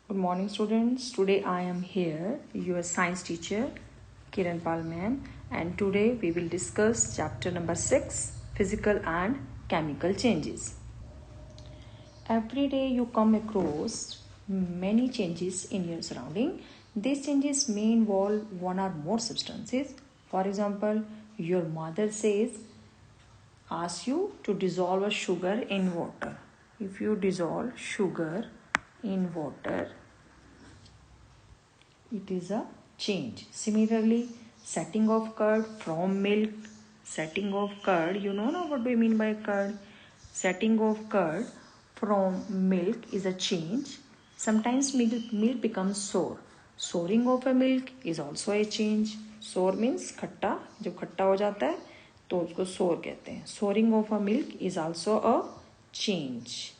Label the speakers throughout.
Speaker 1: Good morning, students. Today I am here, your science teacher, Kiran Palman, and today we will discuss chapter number 6, Physical and Chemical Changes. Every day you come across many changes in your surrounding. These changes may involve one or more substances. For example, your mother asks you to dissolve a sugar in water. If you dissolve sugar in water, it is a change. Similarly, setting of curd from milk. Setting of curd, you know now what do you mean by curd? Setting of curd from milk is a change. Sometimes milk becomes sour. Souring of a milk is also a change. Sour means खट्टा, जब खट्टा हो जाता है तो उसको sour कहते हैं. Souring of a milk is also a change.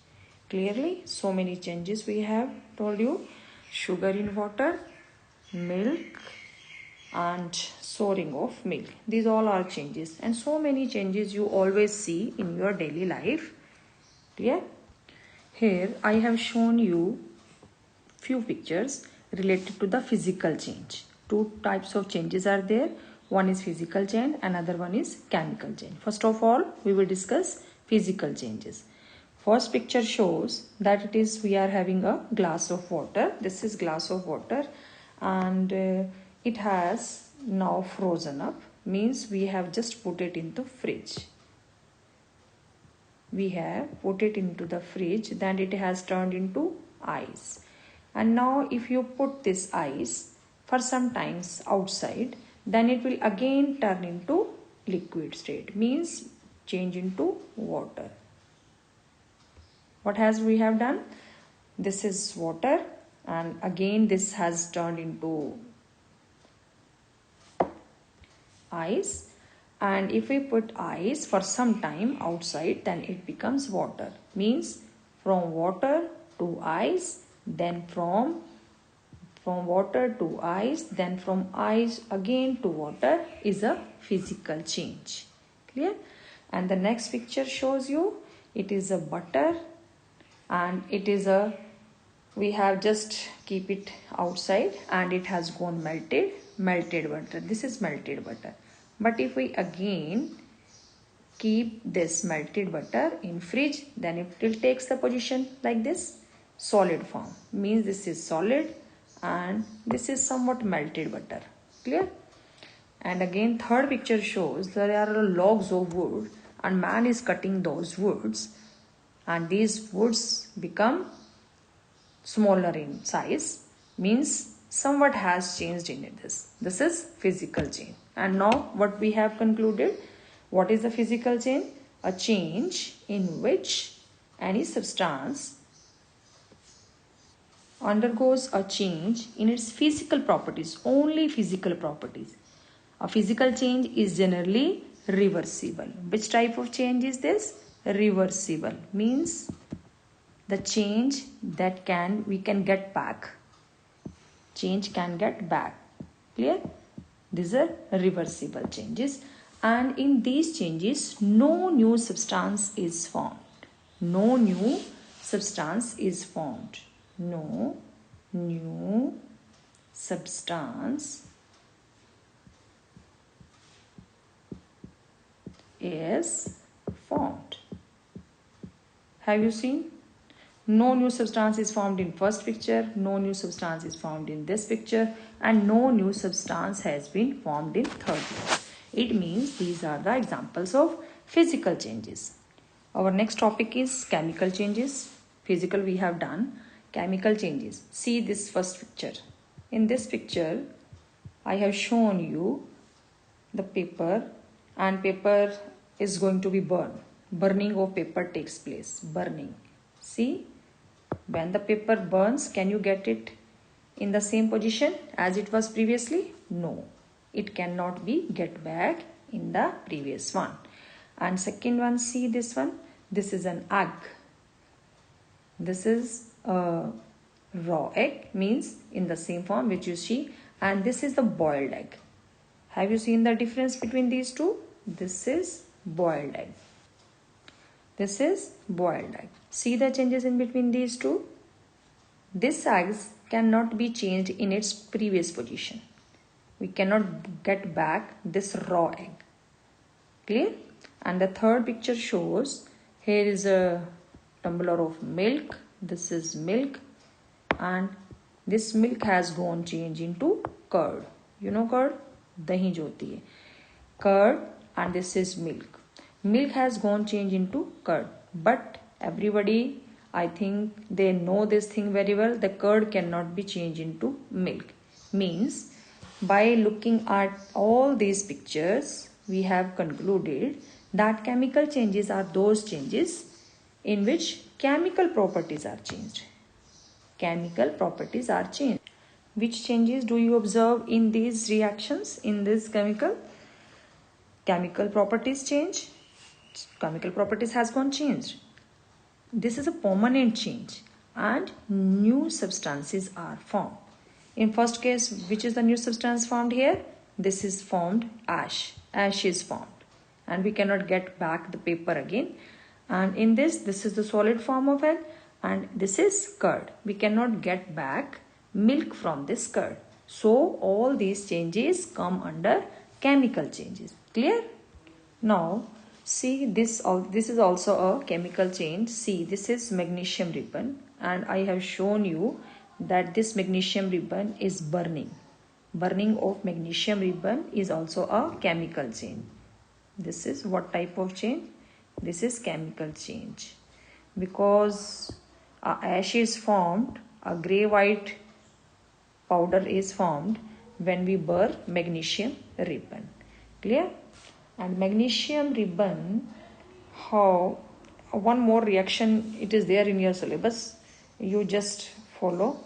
Speaker 1: Clearly, so many changes we have told you. Sugar in water, milk, and souring of milk. These all are changes, and so many changes you always see in your daily life. Clear? Here I have shown you few pictures related to the physical change. Two types of changes are there. One is physical change, another one is chemical change. First of all, we will discuss physical changes. First picture shows that we are having a glass of water. This is glass of water, and it has now frozen up, means we have just put it into fridge. We have put it into the fridge, then it has turned into ice. And now if you put this ice for some times outside, then it will again turn into liquid state, means change into water. What we have done? This is water, and again this has turned into ice. And if we put ice for some time outside, then it becomes water, means from water to ice, then from water to ice, then from ice again to water is a physical change. Clear? And the next picture shows you it is a butter, and it is we have just keep it outside and it has gone melted butter. This is melted butter. But if we again keep this melted butter in fridge, then it will takes the position like this, solid form, means this is solid and this is somewhat melted butter. Clear? And again third picture shows there are logs of wood and man is cutting those woods, and these woods become smaller in size, means somewhat has changed in it. This is physical change. And now what we have concluded, what is the physical change? A change in which any substance undergoes a change in its physical properties, only physical properties. A physical change is generally reversible. Which type of change is this? Reversible, means the change that we can get back. Change can get back. Clear? These are reversible changes, and in these changes no new substance is formed. No new substance is formed. No new substance is formed. Have you seen? No new substance is formed in first picture, no new substance is formed in this picture, and no new substance has been formed in third picture. It means these are the examples of physical changes. Our next topic is chemical changes. Physical we have done. Chemical changes. See this first picture. In this picture, I have shown you the paper, and paper is going to be burned. Burning of paper takes place. Burning. See? When the paper burns, can you get it in the same position as it was previously? No. It cannot be get back in the previous one. And second one, see this one. This is an egg. This is a raw egg, means in the same form which you see. And this is the boiled egg. Have you seen the difference between these two? This is boiled egg. This is boiled egg. See the changes in between these two? this egg cannot be changed in its previous position. We cannot get back this raw egg. Clear? And the third picture shows, here is a tumbler of milk. This is milk, and this milk has gone change into curd. You know curd? Dahi jo hoti hai. Curd, and this is milk. Milk has gone change into curd. But everybody, I think they know this thing very well. The curd cannot be changed into milk. Means by looking at all these pictures, we have concluded that chemical changes are those changes in which chemical properties are changed. Chemical properties are changed. Which changes do you observe in these reactions, in this chemical? Chemical properties change. Chemical properties has gone changed. This is a permanent change and new substances are formed. In first case, which is the new substance formed here? This is formed ash. Ash is formed and we cannot get back the paper again. And in this is the solid form of it, and this is curd. We cannot get back milk from this curd. So all these changes come under chemical changes. Clear? Now see this is also a chemical change. See, this is magnesium ribbon, and I have shown you that this magnesium ribbon is burning. Burning of magnesium ribbon is also a chemical change. This is what type of change? This is chemical change. Because ash is formed, a grey white powder is formed when we burn magnesium ribbon. Clear? And magnesium ribbon, how one more reaction, it is there in your syllabus, you just follow.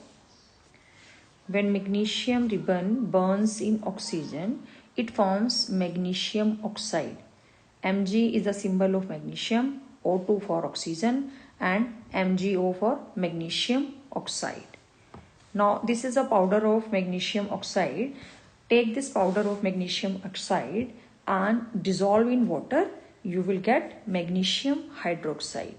Speaker 1: When magnesium ribbon burns in oxygen, it forms magnesium oxide. Mg is the symbol of magnesium, O2 for oxygen, and MgO for magnesium oxide. Now this is a powder of magnesium oxide. Take this powder of magnesium oxide and dissolve in water. You will get magnesium hydroxide.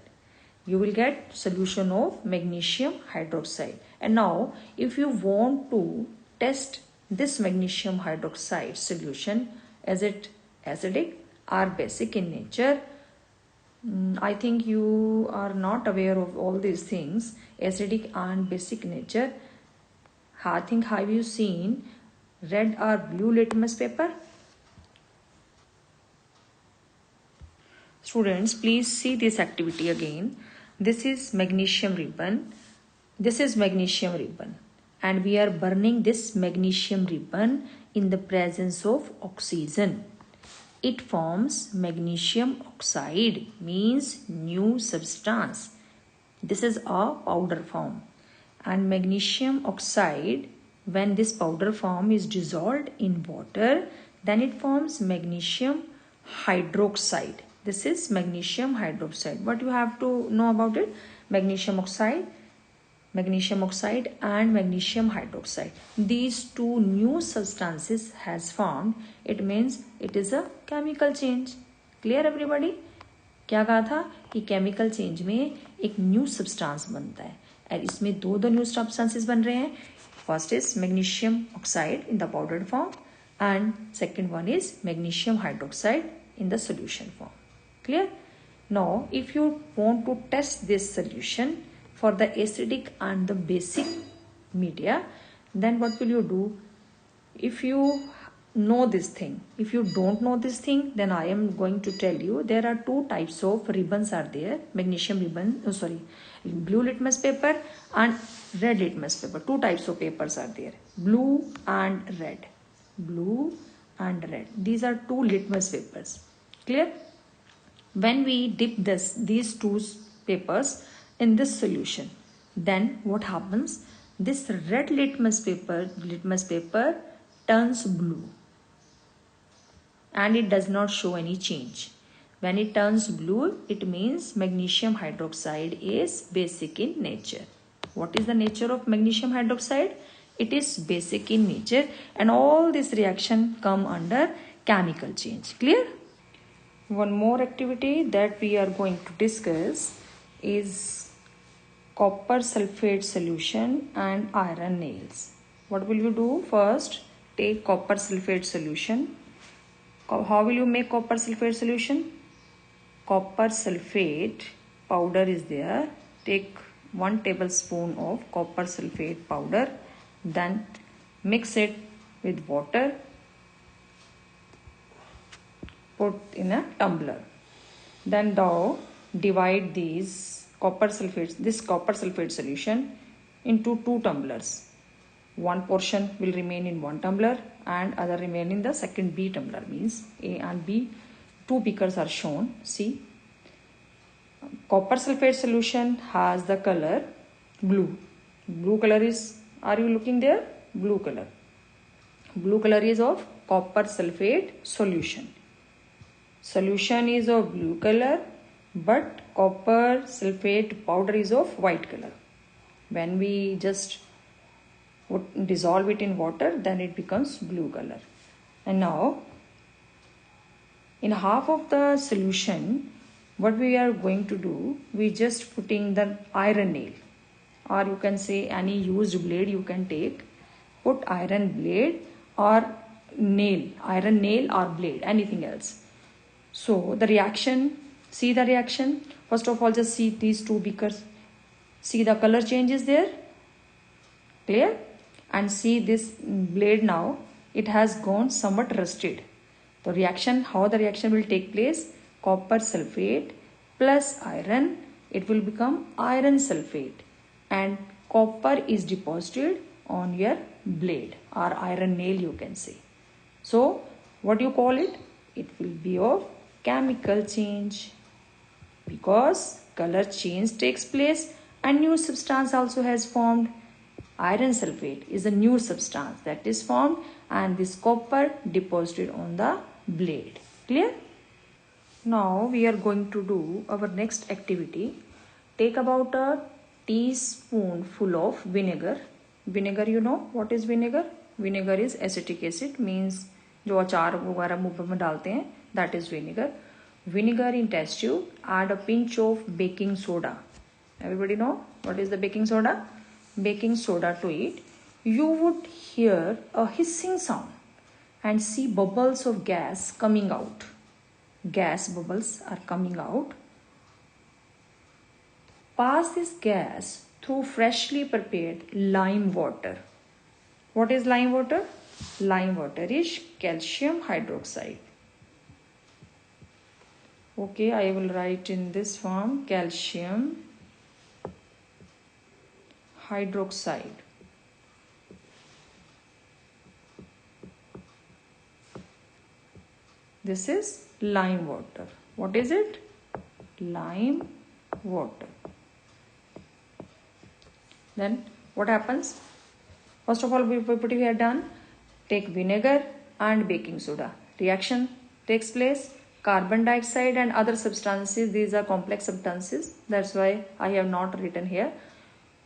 Speaker 1: You will get solution of magnesium hydroxide. And now if you want to test this magnesium hydroxide solution, is it acidic or basic in nature? I think you are not aware of all these things, acidic and basic nature. I think, have you seen red or blue litmus paper? Students, please see this activity again. This is magnesium ribbon. This is magnesium ribbon. And we are burning this magnesium ribbon in the presence of oxygen. It forms magnesium oxide, means new substance. This is a powder form. And magnesium oxide, when this powder form is dissolved in water, then it forms magnesium hydroxide. This is magnesium hydroxide. What you have to know about it? Magnesium oxide and magnesium hydroxide. These two new substances has formed. It means it is a chemical change. Clear everybody? क्या कहा था कि chemical change में एक new substance बनता है और इसमें दो new substances बन रहे हैं. First is magnesium oxide in the powdered form and second one is magnesium hydroxide in the solution form. Clear? Now if you want to test this solution for the acidic and the basic media, then what will you do? If you know this thing, if you don't know this thing, then I am going to tell you there are two types of ribbons are there. Magnesium ribbon, blue litmus paper and red litmus paper. Two types of papers are there, blue and red. Blue and red, these are two litmus papers. Clear? When we dip these two papers in this solution, then what happens? This red litmus paper turns blue and it does not show any change. When it turns blue, it means magnesium hydroxide is basic in nature. What is the nature of magnesium hydroxide? It is basic in nature, and all this reaction come under chemical change. Clear? One more activity that we are going to discuss is copper sulfate solution and iron nails. What will you do? First, take copper sulfate solution. How will you make copper sulfate solution? Copper sulfate powder is there. Take 1 tablespoon of copper sulfate powder, then mix it with water, put in a tumbler. Then now divide this copper sulfate solution into 2 tumblers. One portion will remain in 1 tumbler and other remain in the second B tumbler, means A and B. 2 beakers are shown. See, copper sulfate solution has the color blue. Blue color is, are you looking there? Blue color. Blue color is of copper sulfate solution. Solution is of blue color, but copper sulfate powder is of white color. When we just dissolve it in water, then it becomes blue color. And now in half of the solution, what we are going to do, we just putting the iron nail, or you can say any used blade you can take. Put iron blade or nail, iron nail or blade, anything else. So the reaction, see the reaction. First of all, just see these 2 beakers. See the color change is there. Clear? And see this blade now, it has gone somewhat rusted. The reaction, how the reaction will take place? Copper sulfate plus iron, it will become iron sulfate, and copper is deposited on your blade or iron nail, you can say. So what do you call it? It will be of chemical change, because color change takes place and new substance also has formed. Iron sulfate is a new substance that is formed and this copper deposited on the blade. Clear? Now we are going to do our next activity. Take about a teaspoonful of vinegar. Vinegar, you know what is vinegar? Vinegar is acetic acid, means जो अचार वगैरह मुंह में डालते हैं, that is vinegar. Vinegar in test tube. Add a pinch of baking soda. Everybody know what is the baking soda? Baking soda to it. You would hear a hissing sound and see bubbles of gas coming out. Gas bubbles are coming out. Pass this gas through freshly prepared lime water. What is lime water? Lime water is calcium hydroxide. Okay, I will write in this form calcium hydroxide. This is lime water. What is it? Lime water. Then what happens? First of all, what we have done, take vinegar and baking soda. Reaction takes place. Carbon dioxide and other substances, these are complex substances. That's why I have not written here.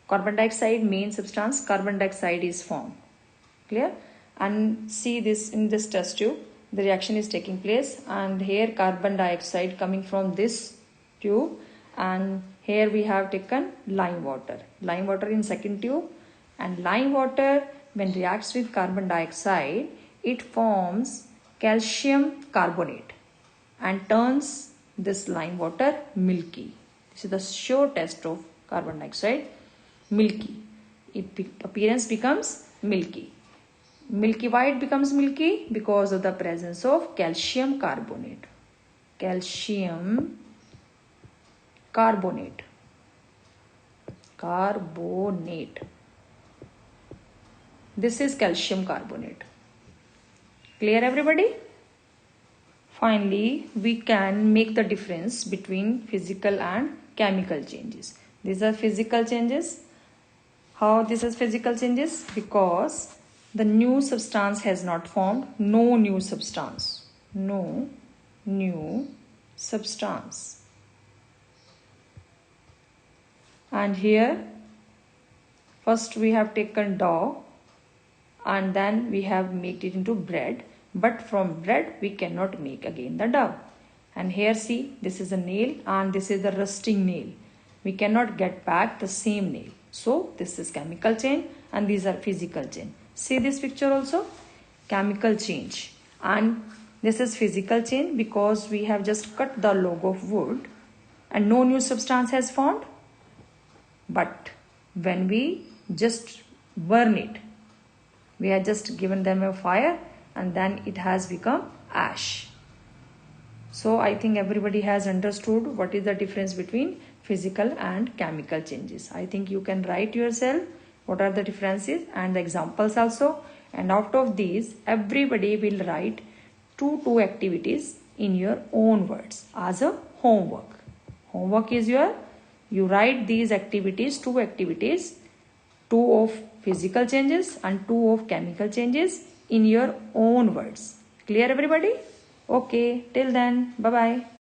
Speaker 1: Carbon dioxide, main substance, carbon dioxide is formed. Clear? And see this in this test tube. The reaction is taking place, and here carbon dioxide coming from this tube, and here we have taken lime water. Lime water in second tube, and lime water when reacts with carbon dioxide, it forms calcium carbonate and turns this lime water milky. This is the sure test of carbon dioxide, milky. Appearance becomes milky. Milky white becomes milky because of the presence of calcium carbonate. Calcium carbonate. Carbonate. This is calcium carbonate. Clear, everybody? Finally, we can make the difference between physical and chemical changes. These are physical changes. How this is physical changes? Because the new substance has not formed. No new substance. No new substance. And here, first we have taken dough and then we have made it into bread. But from bread we cannot make again the dough. And here see, this is a nail and this is the rusting nail. we cannot get back the same nail. So this is chemical change and these are physical change. See this picture also, chemical change, and this is physical change because we have just cut the log of wood and no new substance has formed. But when we just burn it, we have just given them a fire and then it has become ash. So I think everybody has understood what is the difference between physical and chemical changes. I think you can write yourself what are the differences and the examples also. And out of these, everybody will write two activities in your own words as a homework. Homework is you write these activities, two activities, two of physical changes and two of chemical changes in your own words. Clear everybody? Okay, till then, bye-bye.